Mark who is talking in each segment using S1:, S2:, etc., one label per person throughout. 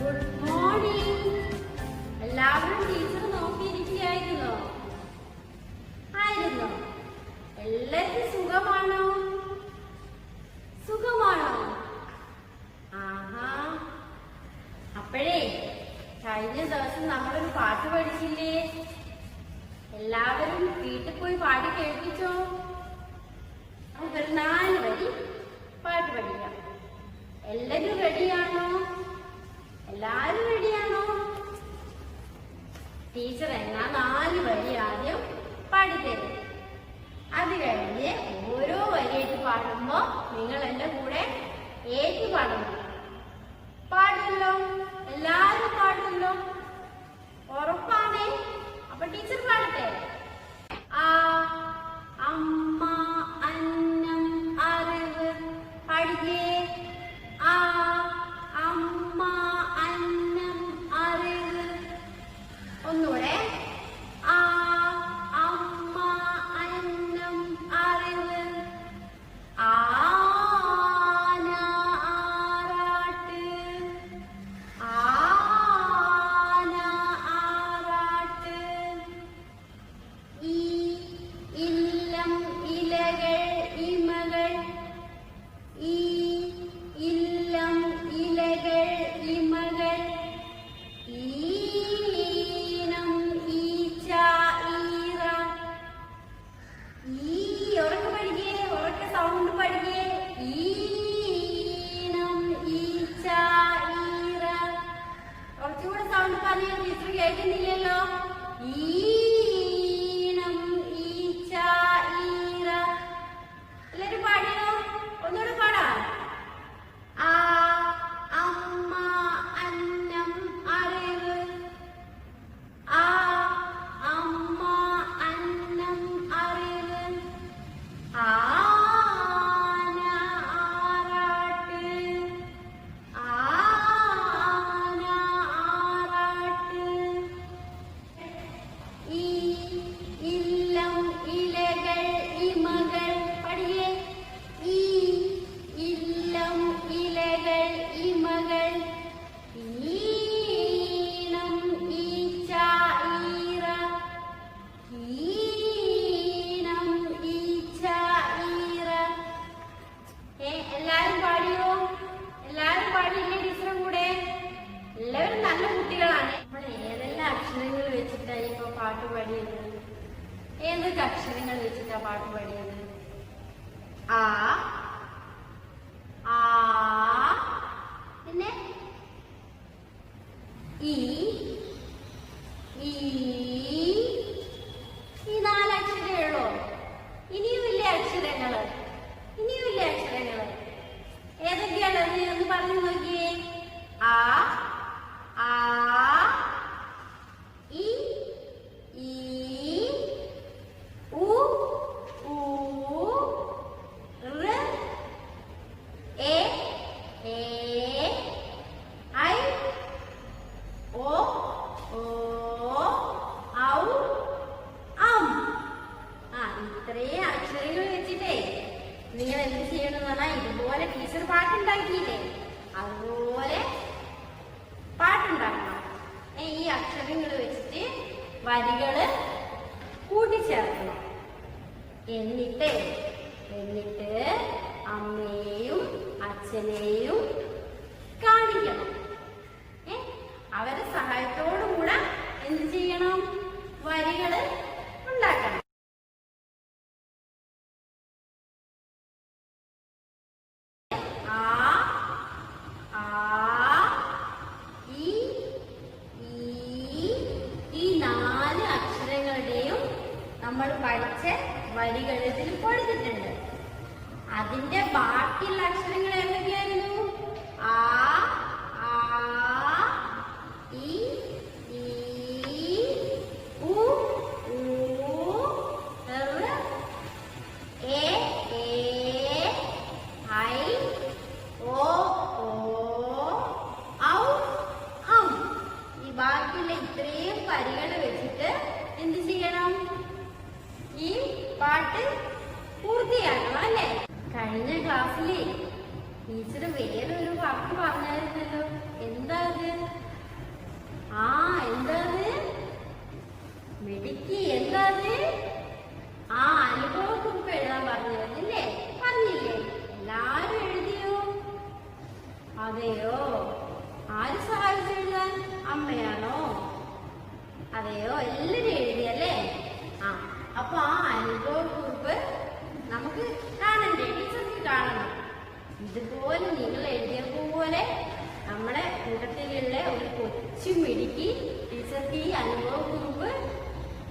S1: Good morning. എല്ലാവരും teacher നോക്കിയിരിക്കുകയായിരുന്നോ? ആയിരുന്നോ? എല്ലാവർക്കും സുഖമാണോ? സുഖമാണോ? ആഹാ. അപ്പോഴേ കഴിഞ്ഞ ദിവസം നമ്മളൊരു പാട്ട് പഠിച്ചില്ലേ? എല്ലാവരും വീട്ടിൽ പോയി പാടി കേൾപ്പിച്ചോ? നമുക്കൊരു 4 വരി പാട്ട് പഠിക്കാം. എല്ലാരും റെഡിയാണോ? എല്ലാരും റെഡിയാണോ? ടീച്ചർ എന്നാ 4 വരി ആദ്യം പാടിത്തരും. അത് കഴിഞ്ഞ് ഓരോ വരിയായിട്ട് പാടുമ്പോ നിങ്ങൾ എന്റെ കൂടെ ഏറ്റു പാടണം. പാടുമല്ലോ? എല്ലാരും പാടുമല്ലോ? ഉറപ്പാണേ? അപ്പൊ ടീച്ചർ പാടട്ടെ. ആ അമ്മ അന്നം അറിവ് പഠിക്കേ. ആ അമ്മ അന്നം അറിവ്. ഒന്നുകൂടെ. ആ അമ്മ അന്നം അറിവ്. ആന ആറാട്ട്. ആന ആറാട്ട്. ഈ ഇല്ലം ഇലകൾ ഇമകൾ. ഈ ഇല്ലം ഇലകൾ ഇമകൾ. ഈനം ഈച്ച ഈറ. ഈ ഉറക്കെ പഠിക്കേ, ഉറക്കെ സൗണ്ട് പഠിക്കേ. ഈനം ഈച്ച ഈറ. കുറച്ചുകൂടെ സൗണ്ട് പറഞ്ഞാൽ ടീച്ചർ കേൾക്കുന്നില്ലല്ലോ. ഈനം ഈച്ച ഈറ. എല്ലാരും പാടിയോ? ഒന്നുകൂടെ പാടാം. ആ അമ്മ അന്നം അറിവ്. ആ അമ്മ അന്നം അറിവ്. ആന ആറാട്ട്. ആന ആറാട്ട്. ഈ ഇല്ലം ഇലകൾ ഇമകൾ. പഠിക്കേ. ഈ ഇല്ലം ഇലകൾ ഇമകൾ. ഈനം ഈച്ച ഈറ. ഈനം ഈച്ച ഈറ. എല്ലാരും പാടിയോ? എല്ലാരും പാടിയില്ലേ ടീച്ചറും കൂടെ? എല്ലാവരും നല്ല കുട്ടികളാണ്. നമ്മൾ ഏതെല്ലാം അക്ഷരങ്ങൾ വെച്ചിട്ടാ ഇപ്പൊ പാട്ട് പാടിയത്? ഏതൊക്കെ അക്ഷരങ്ങൾ വെച്ചിട്ടാ പാട്ട് പാടിയത്? ആ ആ പിന്നെ ഈ ഈ 4 അക്ഷരമേ ഉള്ളൂ. ഇനിയും ഇല്ലേ അക്ഷരങ്ങള്? ഇനിയും ഇല്ലേ അക്ഷരങ്ങള്? ഏതൊക്കെയാണ് അത്? ഒന്ന് പറഞ്ഞു നോക്കിയേ. ആ ആ ഈ ഈ ഉ ഊ ഋ എ ഏ ഐ ഓ ഓ ഔ അം. ഇത്രയും അക്ഷരങ്ങൾ വെച്ചിട്ടേ നിങ്ങൾ എന്ത് ചെയ്യണമെന്ന് പറഞ്ഞാൽ ഇതുപോലെ ടീച്ചർ പാട്ടുണ്ടാക്കിയില്ലേ, അതുപോലെ പാട്ടുണ്ടാക്കണം. ഈ അക്ഷരങ്ങൾ വെച്ചിട്ട് വരികള് കൂട്ടിച്ചേർക്കണം. എന്നിട്ട് അമ്മയെയും അച്ഛനെയും കാണിക്കണം. അവരുടെ സഹായത്തോടു കൂടെ എന്ത് ചെയ്യണം? വരികള് ഉണ്ടാക്കണം. ആ ആ ഈ ഈ 4 അക്ഷരങ്ങളുടെയും നമ്മൾ പഠിച്ച വരികൾ ഇതിൽ കൊടുത്തിട്ടുണ്ട്. അതിന്റെ ബാക്കിയുള്ള അക്ഷരങ്ങൾ ഏതൊക്കെയായിരുന്നു? ആ ആ ഈ ഉ ഊ ഋ എ ഏ ഐ ഓ ഓ ഔ അം. ഈ ബാക്കിയുള്ള ഇത്രയും വരികൾ വെച്ചിട്ട് എന്ത് ചെയ്യണം? ഈ പാട്ട് പൂർത്തിയാക്കണം അല്ലേ? കഴിഞ്ഞ ക്ലാസ്സിൽ അതെയോ, ആര് സഹായിച്ചു എഴുതാൻ? അമ്മയാണോ? അതെയോ, എല്ലാരും എഴുതിയല്ലേ? ആ, അപ്പൊ ആ അനുഭവക്കുറിപ്പ് നമുക്ക് കാണണ്ടേ? ടീച്ചർക്ക് കാണണം. ഇതുപോലെ നിങ്ങൾ എഴുതിയ പോലെ നമ്മുടെ കൂട്ടത്തിലുള്ള ഒരു കൊച്ചു മിടുക്കി ടീച്ചർക്ക് ഈ അനുഭവക്കുറിപ്പ്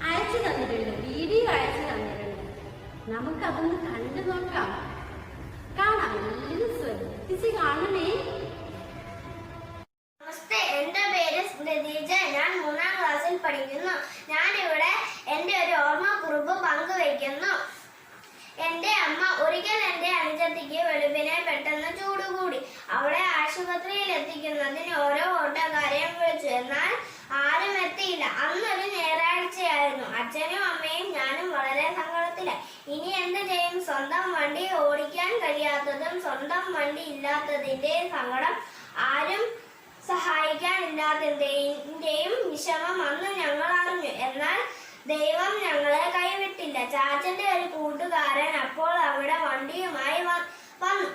S1: അയച്ചു തന്നിട്ടുണ്ട്, വീഡിയോ അയച്ചു തന്നിട്ടുണ്ട്. നമുക്കതൊന്ന് കണ്ടു നോക്കാം. കാണാം, എല്ലാവരും ശ്രദ്ധിച്ച് കാണണേ.
S2: നമസ്തേ, എന്റെ പേര് സ്മൃതിജ. ഞാൻ 3ാം ക്ലാസ്സിൽ പഠിക്കുന്നു. ഞാനിവിടെ എന്റെ ഒരു ഓർമ്മക്കുറിപ്പ് പങ്കുവയ്ക്കുന്നു. എന്റെ അമ്മ ഒരിക്കൽ എന്റെ അനുജത്തിക്ക് വെളുപ്പിനെ പെട്ടെന്ന് ചൂട് കൂടി. അവളെ ആശുപത്രിയിൽ എത്തിക്കുന്നതിന് ഓരോ ഓട്ടക്കാരെയും വിളിച്ചു. എന്നാൽ ആരും എത്തിയില്ല. അന്നൊരു ഞായറാഴ്ചയായിരുന്നു. അച്ഛനും അമ്മയും ഞാനും വളരെ സങ്കടത്തിലായി. ഇനി എന്ത് ചെയ്യും? സ്വന്തം വണ്ടി ഓടിക്കാൻ കഴിയാത്തതും സ്വന്തം വണ്ടി ഇല്ലാത്തതിന്റെയും സങ്കടം, ആരും സഹായിക്കാനില്ലാത്തതിന്റെയും വിഷമം അന്ന് ഞങ്ങൾ അറിഞ്ഞു. എന്നാൽ ദൈവം ഞങ്ങളെ കൈവിട്ടില്ല. ചാച്ചന്റെ ഒരു കൂട്ടുകാരൻ അപ്പോൾ അവിടെ വണ്ടിയുമായി വന്നു.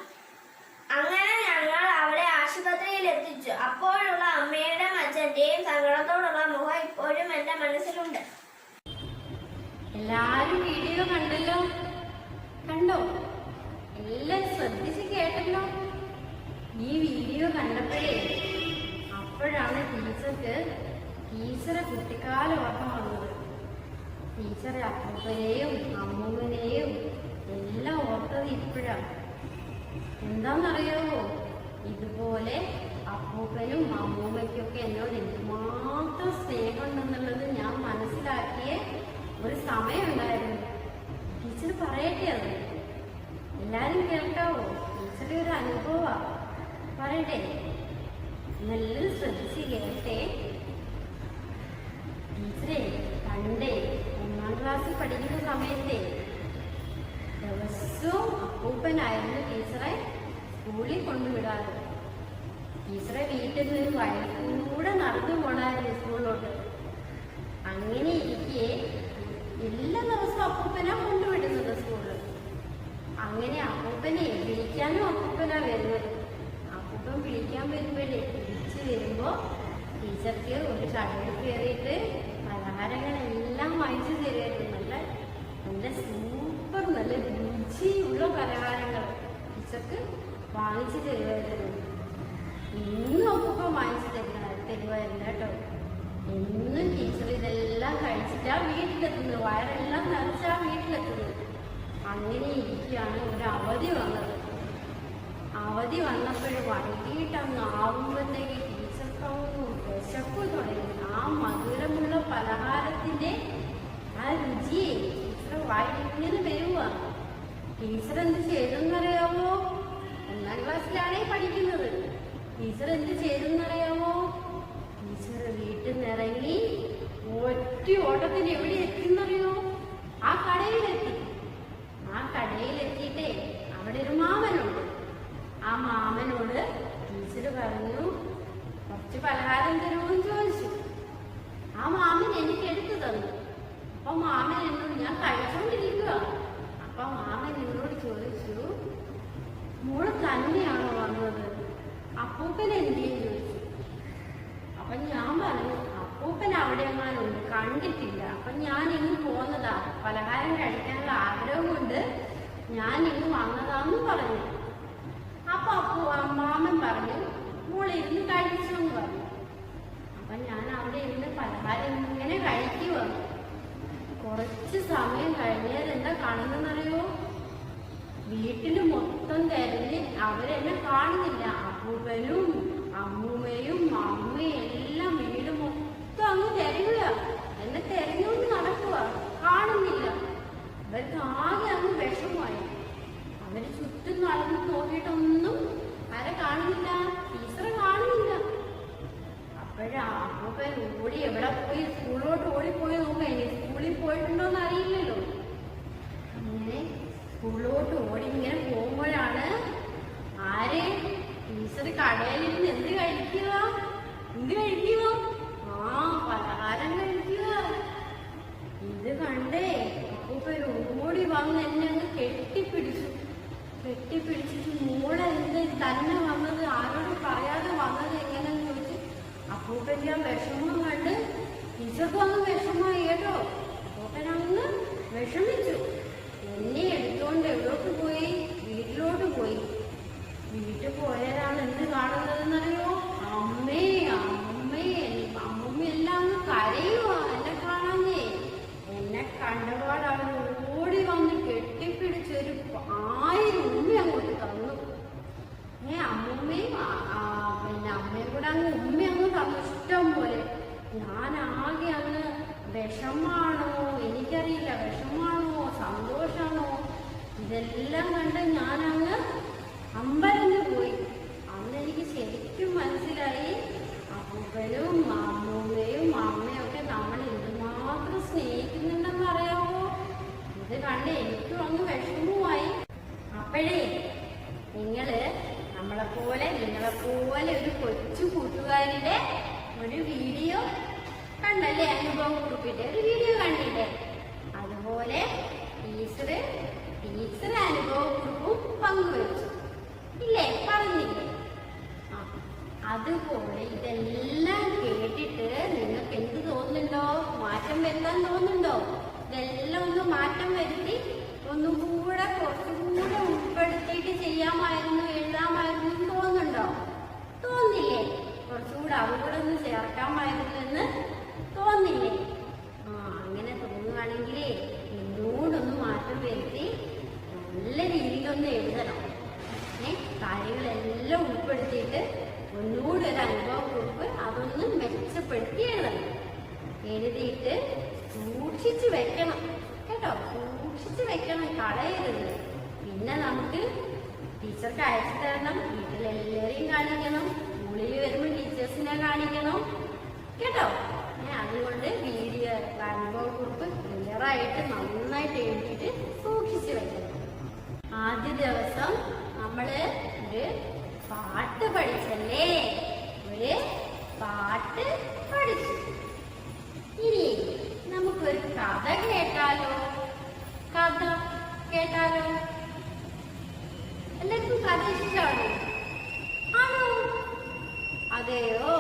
S2: അങ്ങനെ ഞങ്ങൾ അവളെ ആശുപത്രിയിൽ എത്തിച്ചു. അപ്പോഴുള്ള അമ്മയുടെയും അച്ഛന്റെയും സങ്കടത്തോടുള്ള മുഖം ഇപ്പോഴും എന്റെ മനസ്സിലുണ്ട്.
S1: എല്ലാരും വീഡിയോ കണ്ടല്ലോ, കണ്ടോ? എല്ലാം ശ്രദ്ധിച്ച് കേട്ടല്ലോ. ഈ വീഡിയോ കണ്ടപ്പോഴേ അപ്പോഴാണ് ടീച്ചറെ കുട്ടിക്കാല ഓർമ്മ വന്നത്. ടീച്ചറെ അപ്പൂപ്പനെയും അമ്മൂമ്മനെയും എല്ലാം ഓർത്തത് ഇപ്പോഴാണ്. എന്താണെന്നറിയാമോ? ഇതുപോലെ അപ്പൂപ്പനും അമ്മൂമ്മയ്ക്കൊക്കെ എന്നോട് എന്തുമാത്രം സ്നേഹമുണ്ടെന്നുള്ളത് ഞാൻ മനസ്സിലാക്കിയ ഒരു സമയമുണ്ടായിരുന്നു. ടീച്ചർ പറയട്ടെ, അത് എല്ലാരും കേൾക്കാവോ? ടീച്ചറുടെ ഒരു അനുഭവമാണ്, പറയട്ടെ. നല്ല ശ്രദ്ധിച്ച് കേട്ടെ. ടീച്ചറെ പണ്ടേ 1ാം ക്ലാസ്സിൽ പഠിക്കുന്ന സമയത്തെ ദിവസവും അപ്പൂപ്പനായിരുന്നു ടീച്ചറെ സ്കൂളിൽ കൊണ്ടുവിടാറ്. ടീച്ചറെ വീട്ടിൽ നിന്ന് വഴിക്കൂടെ നടന്നു പോണായിരുന്നു സ്കൂളിലോട്ട്. അങ്ങനെ ഇരിക്കെ എല്ലാ ദിവസവും അപ്പൂപ്പനാ കൊണ്ടുവിടുന്നത് സ്കൂളിൽ. അങ്ങനെ അപ്പൂപ്പനെ വിളിക്കാനും അപ്പൂപ്പനാ വരുന്നത്. അപ്പൂപ്പൻ വിളിക്കാൻ വരുമ്പോഴേ തിരിച്ചു വരുമ്പോ ടീച്ചർക്ക് ഒരു കടയിൽ കയറിയിട്ട് പലഹാരങ്ങളെല്ലാം വാങ്ങിച്ചു തരുമായിരുന്നു. നല്ല സൂപ്പർ നല്ല രുചിയുള്ള പലഹാരങ്ങൾ ടീച്ചർക്ക് വാങ്ങിച്ചു തരുമായിരുന്നു. ഇന്നും അപ്പൂപ്പൻ വാങ്ങിച്ചു തരുമായിരുന്നു കേട്ടോ. എന്നും ടീച്ചർ ഇതെല്ലാം കഴിച്ചിട്ടാ വീട്ടിലെത്തുന്നത്, വയറെല്ലാം നിറച്ചാ വീട്ടിലെത്തുന്നത്. അങ്ങനെ ഇരിക്കുകയാണ് ഒരു അവധി വന്നത്. അവധി വന്നപ്പോഴും വൈകിട്ടങ്ങ് ആവുമ്പോഴത്തേക്ക് ടീച്ചർക്കങ്ങ് വിശപ്പ് തുടങ്ങി. ആ മധുരമുള്ള പലഹാരത്തിന്റെ ആ രുചിയെ ടീച്ചർ വായിങ്ങനെ വരുക. ടീച്ചർ എന്ത് ചെയ്തെന്നറിയാമോ? 1ാം ക്ലാസ്സിലാണേ പഠിക്കുന്നത്. ടീച്ചർ എന്ത് ചെയ്തെന്നറിയാമോ? ടീച്ചർ വീട്ടിൽ നിന്നിറങ്ങി ഒറ്റ ഓട്ടത്തിന് എവിടെ എത്തിന്നറിയോ? ആ കടയിലെത്തി. ആ കടയിലെത്തിയിട്ടേ അവിടെ ഒരു മാമനുണ്ട്. ആ മാമനോട് ടീച്ചർ പറഞ്ഞു, കുറച്ച് പലഹാരം തരുമെന്ന് ചോദിച്ചു. ആ മാമൻ എനിക്ക് എടുത്തു തന്നു. അപ്പൊ മാമൻ എന്നോട്, ഞാൻ കഴിച്ചോണ്ടിരിക്കുക. അപ്പൊ മാമൻ എന്നോട് ചോദിച്ചു, മോള് തന്നെയാണോ വന്നത്? അപ്പൂപ്പൻ എന്തിനും ചോദിച്ചു. അപ്പൊ ഞാൻ പറഞ്ഞു, അപ്പൂപ്പൻ അവിടെ എങ്ങാനുണ്ട്, കണ്ടിട്ടില്ല. അപ്പൊ ഞാൻ ഇങ്ങ് പോന്നതാ, പലഹാരം കഴിക്കാനുള്ള ആഗ്രഹം കൊണ്ട് ഞാൻ ഇങ്ങ് വന്നതാന്ന് പറഞ്ഞു. അപ്പൊ മാമൻ പറഞ്ഞു, മോളിരുന്ന് കഴിച്ചു എന്ന് പറഞ്ഞു. അപ്പൊ ഞാൻ അവിടെ ഇരുന്ന് പലഹാരം ഇങ്ങനെ കഴിക്കുക. കുറച്ച് സമയം കഴിഞ്ഞാൽ എന്താ കാണുന്നറിയോ? വീട്ടില് മൊത്തം തിരഞ്ഞ് അവരെന്നെ കാണുന്നില്ല. അപ്പൂപ്പനും അമ്മൂമ്മയും അമ്മയും എല്ലാം വീട് മൊത്തം അങ്ങ് തിരയുക. എന്നെ തിരഞ്ഞുകൊണ്ട് നടക്കുക, കാണുന്നില്ല. അവർക്ക് ആകെ അങ്ങ് വിഷമമായി. അവര് ചുറ്റും നടന്ന് നോക്കിയിട്ടൊന്നും ആരെ കാണുന്നില്ല, ടീച്ചറെ കാണുന്നില്ല. അപ്പോഴാ അപ്പൂപ്പൻ ഓടി എവിടെ പോയി, സ്കൂളിലോട്ട് ഓടിപ്പോയി നോക്കുക. സ്കൂളിൽ പോയിട്ടുണ്ടോന്ന് അറിയില്ലല്ലോ. അങ്ങനെ സ്കൂളിലോട്ട് ഓടി ഇങ്ങനെ പോകുമ്പോഴാണ് ആരെ ടീച്ചർ കടയിലിരുന്ന് എന്ത് കഴിക്കുക? ആ പലഹാരം കഴിക്കുക. ഇത് കണ്ടേ അപ്പൂപ്പൻ ഓടി വന്ന് എന്നെ അങ്ങ് കെട്ടിപ്പിടിച്ചിട്ട് മോളെ എന്ത് തന്നെ വന്നത് ആരോട് പറയാൻ ഞാനാകെ അങ്ങ് വിഷമാണോ, എനിക്കറിയില്ല വിഷമാണോ സന്തോഷമാണോ, ഇതെല്ലാം കണ്ട് ഞാനങ്ങ് അമ്പരന്ന് പോയി. അന്ന് എനിക്ക് ശരിക്കും മനസ്സിലായി അപ്പൂപ്പനും അമ്മൂമ്മയും അമ്മയും ഒക്കെ നമ്മൾ എന്തുമാത്രം സ്നേഹിക്കുന്നുണ്ടെന്ന് അറിയാമോ. ഇത് കണ്ട് എനിക്കും അങ്ങ് വിഷമവുമായി. അപ്പോഴേ നിങ്ങളെപ്പോലെ ഒരു കൊച്ചു കൂട്ടുകാരുടെ ഒരു വീഡിയോ കണ്ടല്ലേ, അനുഭവം കുറിപ്പിട്ട് ഒരു വീഡിയോ കണ്ടില്ലേ, അതുപോലെ ടീച്ചർ അനുഭവ കുറിപ്പും പങ്കുവച്ചു ഇല്ലേ, പറഞ്ഞില്ലേ. അതുപോലെ ഇതെല്ലാം കേട്ടിട്ട് നിങ്ങൾക്ക് എന്ത് തോന്നുന്നുണ്ടോ, മാറ്റം വരുത്താൻ തോന്നുന്നുണ്ടോ? ഇതെല്ലാം ഒന്ന് മാറ്റം വരുത്തി ഒന്നുകൂടെ കുറച്ചുകൂടെ ഉൾപ്പെടുത്തിയിട്ട് ചെയ്യാമായിരുന്നു, എഴുതാമായിരുന്നു എന്ന് തോന്നുന്നുണ്ടോ? തോന്നില്ലേ? കുറച്ചുകൂടെ അതുകൂടെ ഒന്ന് ചേർക്കാമായിരുന്നു എന്ന് തോന്നില്ലേ? അങ്ങനെ തോന്നുകയാണെങ്കിലേ എന്നോടൊന്ന് മാറ്റം വരുത്തി നല്ല രീതിയിലൊന്ന് എഴുതണം. കാര്യങ്ങളെല്ലാം ഉൾപ്പെടുത്തിയിട്ട് ഒന്നുകൂടി ഒരു അനുഭവക്കുറിപ്പ് അതൊന്ന് മെച്ചപ്പെടുത്തി എഴുതണം. എഴുതിയിട്ട് സൂക്ഷിച്ച് വെക്കണം കേട്ടോ, സൂക്ഷിച്ച് വെക്കണം, കളയരുത്. പിന്നെ നമുക്ക് ടീച്ചർക്ക് അയച്ചു തരണം, വീട്ടിലെല്ലാവരെയും കാണിക്കണം, സ്കൂളിൽ വരുമ്പോൾ ടീച്ചേഴ്സിനെ കാണിക്കണം കേട്ടോ. അതുകൊണ്ട് വീഡിയോ അനുഭവക്കുറിപ്പ് ക്ലിയറായിട്ട് നന്നായിട്ട് എഴുതിയിട്ട് സൂക്ഷിച്ച് വെക്കണം. ആദ്യ ദിവസം നമ്മള് ഒരു പാട്ട് പഠിച്ചല്ലേ, ഒരു പാട്ട് പഠിച്ചു. ഇനി നമുക്കൊരു കഥ കേട്ടാലോ? കഥ കേട്ടാലോ? എല്ലാവർക്കും കഥ ഇഷ്ടമാണോ? ആണോ? അതെയോ?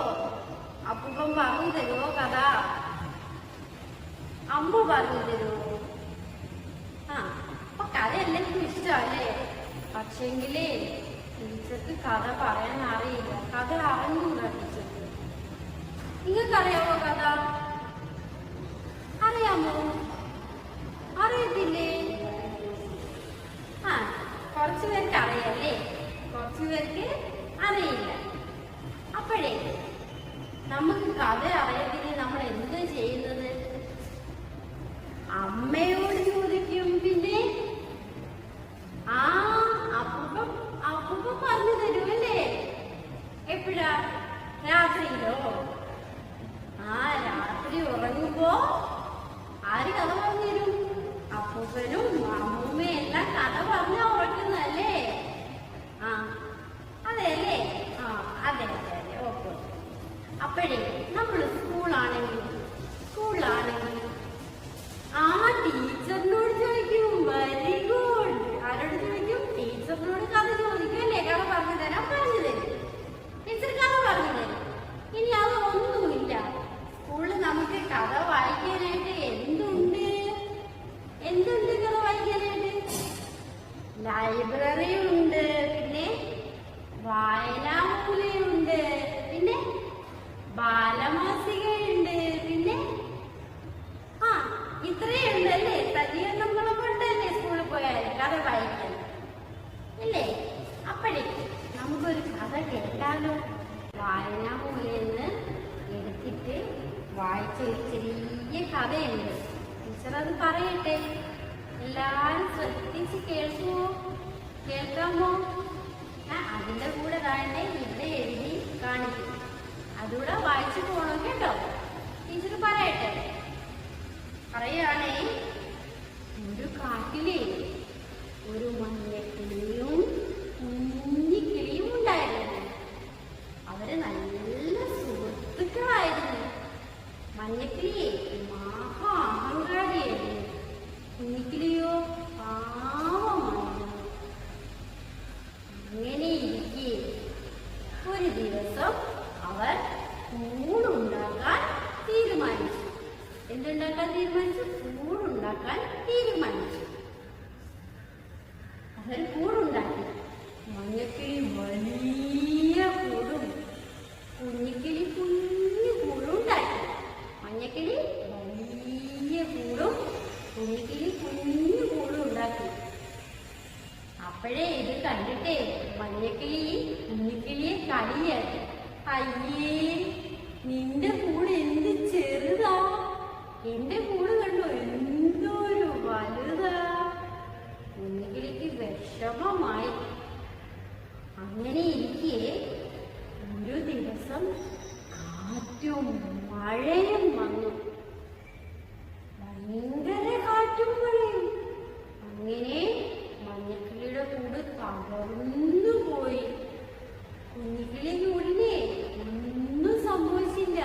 S1: അപ്പൂപ്പൻ പറഞ്ഞു തരുമോ കഥ? അമ്മ പറഞ്ഞു തരുമോ? അപ്പൊ കഥ എല്ലാവർക്കും ഇഷ്ടമല്ലേ? പക്ഷെങ്കിലേ ടീച്ചർക്ക് കഥ പറയാൻ അറിയില്ല, കഥ അറിഞ്ഞൂടാ ടീച്ചർക്ക്. നിങ്ങൾക്കറിയാമോ കഥ? അറിയാമോ? അറിയത്തില്ലേ? കുറച്ചു പേർക്ക് അറിയാല്ലേ, കുറച്ചു പേർക്ക് അറിയില്ല. അപ്പോഴേ നമുക്ക് കഥ അറിയത്തില്ലേ നമ്മൾ എന്ത് ചെയ്യുന്നത്? അമ്മയോട് ചോദിക്കും. പിന്നെ അപ്പൂപ്പൻ പറഞ്ഞു തരുമല്ലേ? എപ്പോഴാ? രാത്രിയിലോ? രാത്രി ഉറങ്ങുമ്പോ ആര് കഥ പറഞ്ഞു തരും? അപ്പൂപ്പനും അമ്മൂമ്മയും എല്ലാം കഥ പറഞ്ഞാ ഉറക്കുന്നതല്ലേ? അതെ അല്ലേ? അതെ അതെ അതെ, ഓക്കെ. അപ്പോഴേ നമ്മൾ സ്കൂളിലാണെങ്കിൽ ടീച്ചറിനോട് ചോദിക്കും. Very good. ആരോട് ചോദിക്കും? ടീച്ചറിനോട് കഥ ചോദിക്കും അല്ലേ? കഥ പറഞ്ഞു തരാം, പറഞ്ഞു തരും. ടീച്ചർ കഥ പറഞ്ഞു തരും. ഇനി അതൊന്നുമില്ല, സ്കൂളിൽ നമുക്ക് കഥ വായിക്കാനായിട്ട് എന്തുണ്ട് കഥ വായിക്കാനായിട്ട്? ലൈബ്രറി ഉണ്ട്, പിന്നെ വായനാമൂലയുണ്ട്, പിന്നെ ബാലമാസികയുണ്ട്, പിന്നെ ഇത്രയുണ്ട് അല്ലേ? സജ്ജീകരണങ്ങളൊക്കെ ഉണ്ടല്ലേ സ്കൂളിൽ പോയാൽ കഥ വായിക്കാൻ അല്ലേ? അപ്പോഴേ നമുക്കൊരു കഥ കേട്ടാലോ? വായനാമൂലയെന്ന് എടുത്തിട്ട് വായിച്ച ഒരു ചെറിയ കഥയുണ്ട്. ടീച്ചർ അത് പറയട്ടെ, എല്ലാരും ശ്രദ്ധിച്ച് കേൾക്കാമോ? അതിന്റെ കൂടെ താഴെ ഇവിടെ എഴുതി കാണിക്കും, അതുകൂടെ വായിച്ചു പോകണം കേട്ടോ. ടീച്ചർ പറയട്ടെ, പറയുകയാണേ. ഒരു കാട്ടിലെ ഒരു മഞ്ഞക്കിളിയും കുഞ്ഞിക്കിളിയും ഉണ്ടായിരുന്നു. അവര് നല്ല സുഹൃത്തുക്കളായിരുന്നു. മഞ്ഞക്കിളിയെ മഹാ അഹങ്കാരിയായിരുന്നു, കുഞ്ഞിക്കിളിയോ പാവമായിരുന്നു. അങ്ങനെ ഇരിക്കെ ഒരു ദിവസം അവർ കൂടുണ്ടാക്കാൻ തീരുമാനിച്ചു. എന്തുണ്ടാക്കാൻ തീരുമാനിച്ചു? കൂടുണ്ടാക്കാൻ തീരുമാനിച്ചു. അവർ കൂടുണ്ടാക്കി. മഞ്ഞക്കിളി വലിയ കൂടും, കുഞ്ഞിക്കിളി കുഞ്ഞു കൂടും ഉണ്ടാക്കി. മഞ്ഞക്കിളി വലിയ കൂടും, കുഞ്ഞിക്കിളി കുഞ്ഞു കൂടും ഉണ്ടാക്കി. അപ്പോഴേ ഇത് കണ്ടിട്ടേ മഞ്ഞക്കിളി കുഞ്ഞിക്കിളിയെ കളിയാക്കി. അയ്യേ, നിന്റെ കൂടെ എന്ത് എന്റെ കൂട് കണ്ടോ എന്തൊരു വലുതാ. കുഞ്ഞിക്കിളിക്ക് വിഷമമായി. അങ്ങനെ ഇരിക്കെ ഒരു ദിവസം കാറ്റും മഴയും വന്നു. ഭയങ്കര കാറ്റും മഴയും. അങ്ങനെ മഞ്ഞക്കിളിയുടെ കൂട് തകർന്നു പോയി. കുഞ്ഞിക്കിളി കൂടിനെ ഒന്നും സംഭവിച്ചില്ല.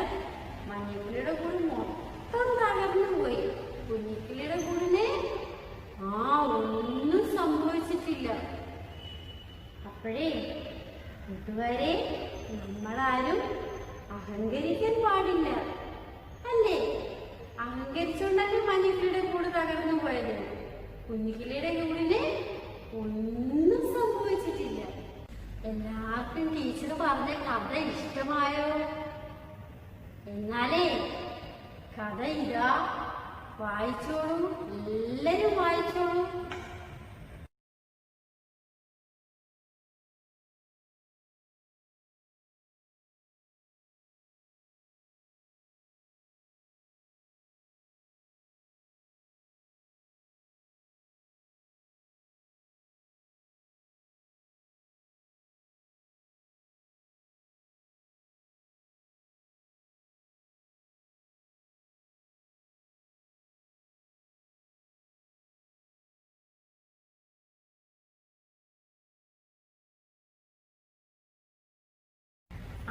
S1: മഞ്ഞക്കിളിയുടെ കൂട് മൊത്തം തകർന്നു പോയി. കുഞ്ഞിക്കിളിയുടെ കൂടിനെ ഒന്നും സംഭവിച്ചിട്ടില്ല. അപ്പോഴേ കൂട്ടുകാരെ, നമ്മളാരും അഹങ്കരിക്കാൻ പാടില്ല, അല്ലേ? അഹങ്കരിച്ചുകൊണ്ടല്ലേ മഞ്ഞക്കിളിയുടെ കൂട് തകർന്നു പോയത്. കുഞ്ഞിക്കിളിയുടെ കൂടിന് ഒന്നും സംഭവിച്ചിട്ടില്ല. എല്ലാവർക്കും ടീച്ചർ പറഞ്ഞ കഥ ഇഷ്ടമായോ? എന്നാലേ കഥ ഇതാ, വായിച്ചോളൂ, എല്ലാരും വായിച്ചോളൂ.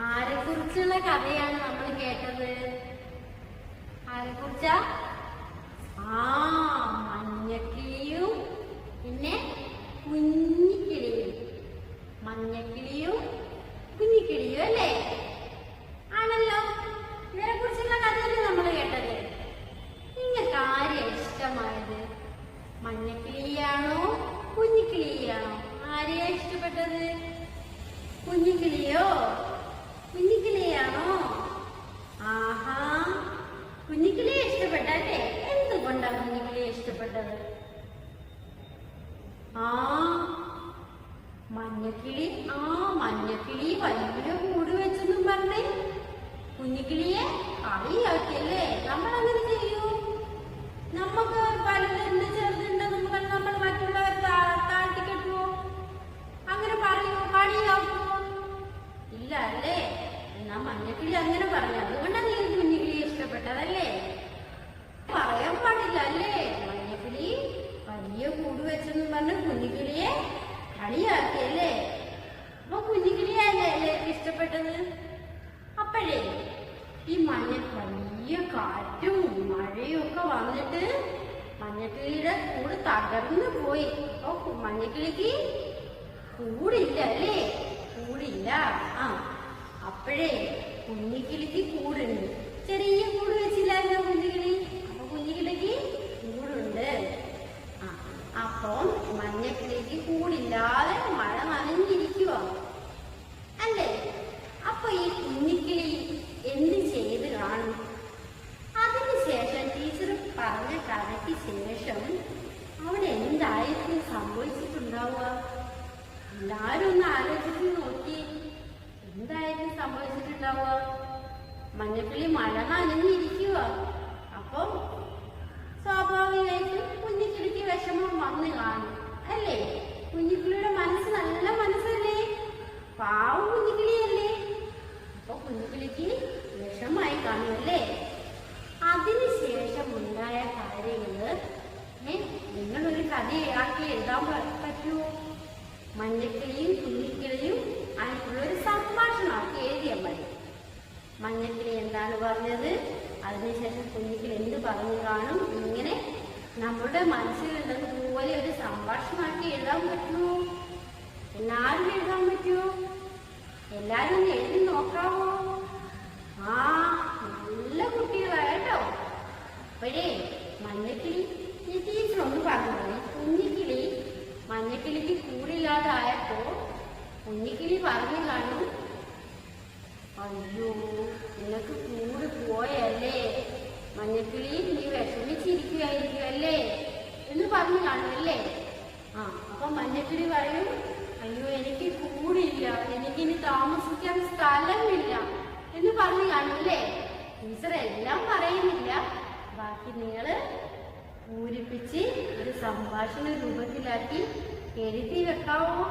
S1: ആരെക്കുറിച്ചുള്ള കഥയാണ് നമ്മൾ കേട്ടത്? ആരെക്കുറിച്ചാ? മഞ്ഞക്കിളിയും പിന്നെ കുഞ്ഞിക്കിളിയും. മഞ്ഞക്കിളിയും കുഞ്ഞിക്കിളിയും അല്ലേ? ആണല്ലോ. ഇതിനെ കുറിച്ചുള്ള കഥയല്ലേ നമ്മൾ കേട്ടത്. നിങ്ങൾക്ക് ആരെയാണ് ഇഷ്ടമായത്? മഞ്ഞക്കിളിയാണോ കുഞ്ഞിക്കിളിയാണോ? ആരെയാ ഇഷ്ടപ്പെട്ടത്? കുഞ്ഞിക്കിളിയോ കുഞ്ഞിക്കിളിയാണോ? ആഹാ, കുഞ്ഞിക്കിളിയെ ഇഷ്ടപ്പെട്ടല്ലേ? എന്തുകൊണ്ടാണ് കുഞ്ഞിക്കിളിയെ ഇഷ്ടപ്പെട്ടത്? മഞ്ഞക്കിളി മഞ്ഞക്കിളി വലിയ കൂട് വെച്ചെന്നും പറഞ്ഞേ കുഞ്ഞിക്കിളിയെ കളിയാക്കിയല്ലേ? നമ്മൾ അങ്ങനെ ചെയ്യൂ? നമുക്ക് പലതുണ്ട്, ചെറുതുണ്ടെന്നും പറഞ്ഞ് നമ്മൾ മറ്റുള്ളവർ താഴ്ത്തിക്കെട്ടുവോ? അങ്ങനെ പറയുമോ? കളിയാക്കുമോ? ഇല്ല അല്ലേ? എന്നാ മഞ്ഞക്കിളി അങ്ങനെ പറഞ്ഞു, അതുകൊണ്ടാണ് നീ കുഞ്ഞിക്കിളിയെ ഇഷ്ടപ്പെട്ടതല്ലേ? പറയാൻ പാടില്ല അല്ലേ? മഞ്ഞക്കിളി വലിയ കൂട് വെച്ചെന്നും പറഞ്ഞ് കുഞ്ഞിക്കിളിയെ കളിയാക്കിയല്ലേ? അപ്പൊ കുഞ്ഞിക്കിളിയല്ലേ എല്ലാവർക്കും ഇഷ്ടപ്പെട്ടത്? അപ്പോഴേ ഈ വലിയ കാറ്റും മഴയും ഒക്കെ വന്നിട്ട് മഞ്ഞക്കിളിയുടെ കൂട് തകർന്നു പോയി. അപ്പൊ മഞ്ഞക്കിളിക്ക് കൂടില്ല അല്ലേ? കൂടില്ല. അപ്പോഴേ കുഞ്ഞിക്കിളിക്ക് കൂടുണ്ട്. ചെറിയ കൂട് വെച്ചില്ലായിരുന്നോ കുഞ്ഞിക്കിളി? അപ്പൊ കുഞ്ഞിക്കിളിക്ക് കൂടുണ്ട്. അപ്പം മഞ്ഞക്കിളിക്ക് കൂടില്ലാതെ മഴ നനഞ്ഞിരിക്കുക അല്ലേ? അപ്പൊ ഈ കുഞ്ഞിക്കിളി എന്ത് ചെയ്ത് കാണും? അതിനുശേഷം ടീച്ചർ പറഞ്ഞ കഥയ്ക്ക് ശേഷം അവിടെ എന്തായിരിക്കും സംഭവിച്ചിട്ടുണ്ടാവുക? എല്ലാരും ഒന്ന് ആലോചിച്ച് നോക്കി. എന്തായിരിക്കും സംഭവിച്ചിട്ടുണ്ടാവുക? മഞ്ഞക്കിളി മഴ നനഞ്ഞിരിക്കുക. അപ്പം സ്വാഭാവികമായിട്ടും കുഞ്ഞിക്കിളിക്ക് വിഷമം വന്ന് കാണും അല്ലേ? കുഞ്ഞിക്കിളിയുടെ മനസ്സ് നല്ല മനസ്സല്ലേ? പാവം കുഞ്ഞിക്കിളിയല്ലേ? അപ്പൊ കുഞ്ഞിക്കിളിക്ക് വിഷമായി കാണുമല്ലേ? അതിനുശേഷം ഉണ്ടായ കാര്യങ്ങള് നിങ്ങളൊരു കഥയാക്കി എഴുതാൻ പറ്റുമോ? മഞ്ഞക്കിളിയും കുഞ്ഞിക്കിളിയും ആയിട്ടുള്ളൊരു സംഭാഷണമാക്കി എഴുതിയാൽ മതി. മഞ്ഞക്കിളി എന്താണ് പറഞ്ഞത്, അതിനുശേഷം കുഞ്ഞിക്കിളി എന്ത് പറഞ്ഞു കാണും, ഇങ്ങനെ നമ്മുടെ മനസ്സിലുള്ളതുപോലെ ഒരു സംഭാഷണമാക്കി എഴുതാൻ പറ്റുമോ? എല്ലാവരും എഴുതാൻ പറ്റുമോ? എല്ലാവരും ഒന്ന് എഴുതി നോക്കാമോ? നല്ല കുട്ടികളായിട്ടോ. അപ്പോഴേ മഞ്ഞക്കിളി ഈ ടീച്ചറൊന്ന് പറഞ്ഞു, കുഞ്ഞിക്കിളി മഞ്ഞക്കിളിക്ക് കൂടില്ലാതായപ്പോ കുഞ്ഞിക്കിളി പറഞ്ഞു കാണും, അയ്യോ നിനക്ക് കൂട് പോയല്ലേ മഞ്ഞക്കിളി, നീ വിഷമിച്ചിരിക്കുകയായിരിക്കുമല്ലേ എന്ന് പറഞ്ഞു കാണുമല്ലേ? അപ്പൊ മഞ്ഞക്കിളി പറയും, അയ്യോ എനിക്ക് കൂടില്ല, എനിക്കിനി താമസിക്കാൻ സ്ഥലമില്ല എന്ന് പറഞ്ഞു കാണുമല്ലേ? ടീച്ചർ എല്ലാം പറയുന്നില്ല, ബാക്കി നിങ്ങൾ പൂരിപ്പിച്ച് ഒരു സംഭാഷണ രൂപത്തിലാക്കി എഴുതി വെക്കാമോ?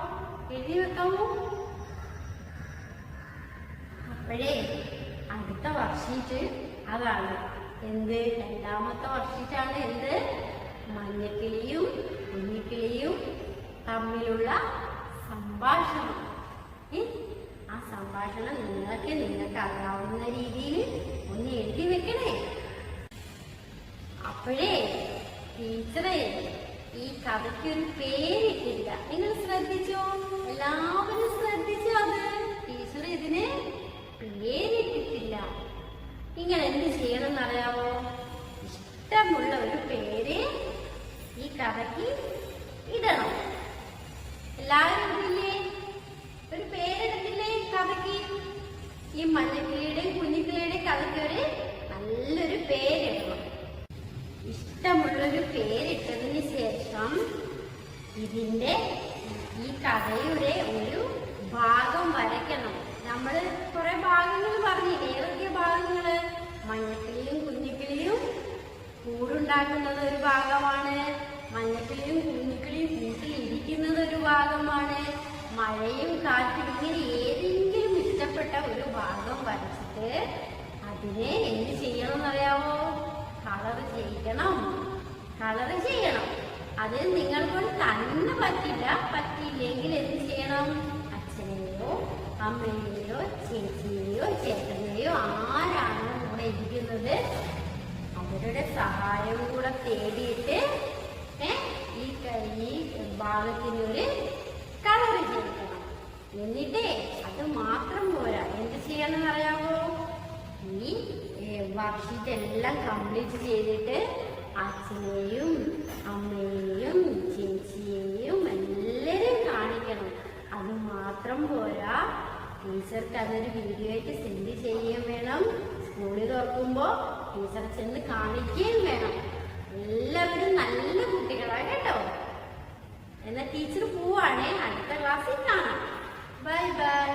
S1: അപ്പോഴേ അടുത്ത വർഷീറ്റ് അതാണ് എന്ത്? രണ്ടാമത്തെ വർഷീറ്റാണ് എന്ത്? മഞ്ഞക്കിളിയും കുഞ്ഞിക്കിളിയും തമ്മിലുള്ള സംഭാഷണം. ആ സംഭാഷണം നിങ്ങൾക്ക് അറിയാവുന്ന രീതിയിൽ ഒന്ന് എഴുതി വെക്കണേ. അപ്പോഴേ ടീച്ചറെ ഈ കഥയ്ക്കൊരു പേരിട്ടില്ല. നിങ്ങൾ ശ്രദ്ധിച്ചോ? എല്ലാവരും ശ്രദ്ധിച്ചോ? അത് ടീച്ചർ ഇതിന് പേരിട്ടിട്ടില്ല. നിങ്ങൾ എന്ത് ചെയ്യണം എന്നറിയാമോ? ഇഷ്ടമുള്ള ഒരു പേര് ഈ കഥയ്ക്ക് ഇടണം. എല്ലാവരും ഇടില്ലേ? ഒരു പേരിടത്തില്ലേ കഥയ്ക്ക്? ഈ മഞ്ഞക്കിളിയുടെയും കുഞ്ഞിക്കിളിയുടെയും കഥയ്ക്ക് ഒരു നല്ലൊരു പേരിടണം. ഇഷ്ടമുള്ളൊരു പേരിട്ടതിന് ശേഷം ഈ കഥയുടെ ഒരു ഭാഗം വരയ്ക്കണം. നമ്മൾ കുറെ ഭാഗങ്ങൾ പറഞ്ഞില്ലേ? ഏതൊക്കെ ഭാഗങ്ങള്? മഞ്ഞക്കിളിയും കുഞ്ഞിക്കിളിയും കൂടുണ്ടാക്കുന്നത് ഒരു ഭാഗമാണ്, മഞ്ഞക്കിളിയും കുഞ്ഞിക്കിളിയും കൂട്ടിൽ ഇരിക്കുന്നത് ഒരു ഭാഗമാണ്, മഴയും കാറ്റും. ഇങ്ങനെ ഏതെങ്കിലും ഇഷ്ടപ്പെട്ട ഒരു ഭാഗം വരച്ചിട്ട് അതിനെ എന്ത് ചെയ്യണം എന്നറിയാമോ? കളർ ചെയ്യണം. അത് നിങ്ങൾ കൊണ്ട് തന്നെ പറ്റിയില്ലെങ്കിൽ എന്ത് ചെയ്യണം? അച്ഛനെയോ അമ്മയെയോ ചേച്ചിയെയോ ചേട്ടനെയോ ആരാണോ കൂടെ ഇരിക്കുന്നത് അവരുടെ സഹായവും കൂടെ തേടിയിട്ട് ഈ ഭാഗത്തിനൊരു കളർ ചെയ്യണം. എന്നിട്ടേ അത് മാത്രം പോരാ, എന്ത് ചെയ്യണമെന്ന് അറിയാമോ? ഈ വർക്ക്ഷീറ്റ് എല്ലാം കംപ്ലീറ്റ് ചെയ്തിട്ട് അച്ഛനെയും അമ്മയെയും ചേച്ചിയെയും എല്ലാവരും കാണിക്കണം. അത് മാത്രം പോരാ, ടീച്ചർക്ക് അതൊരു വീഡിയോ ആയിട്ട് സെൻഡ് ചെയ്യുകയും വേണം. സ്കൂളിൽ തുറക്കുമ്പോൾ ടീച്ചർ ചെന്ന് കാണിക്കുകയും വേണം. എല്ലാവരും നല്ല കുട്ടികളാണ് കേട്ടോ. എന്നാൽ ടീച്ചർ പോവാണേ. അടുത്ത ക്ലാസ്സിൽ കാണാം. Bye bye.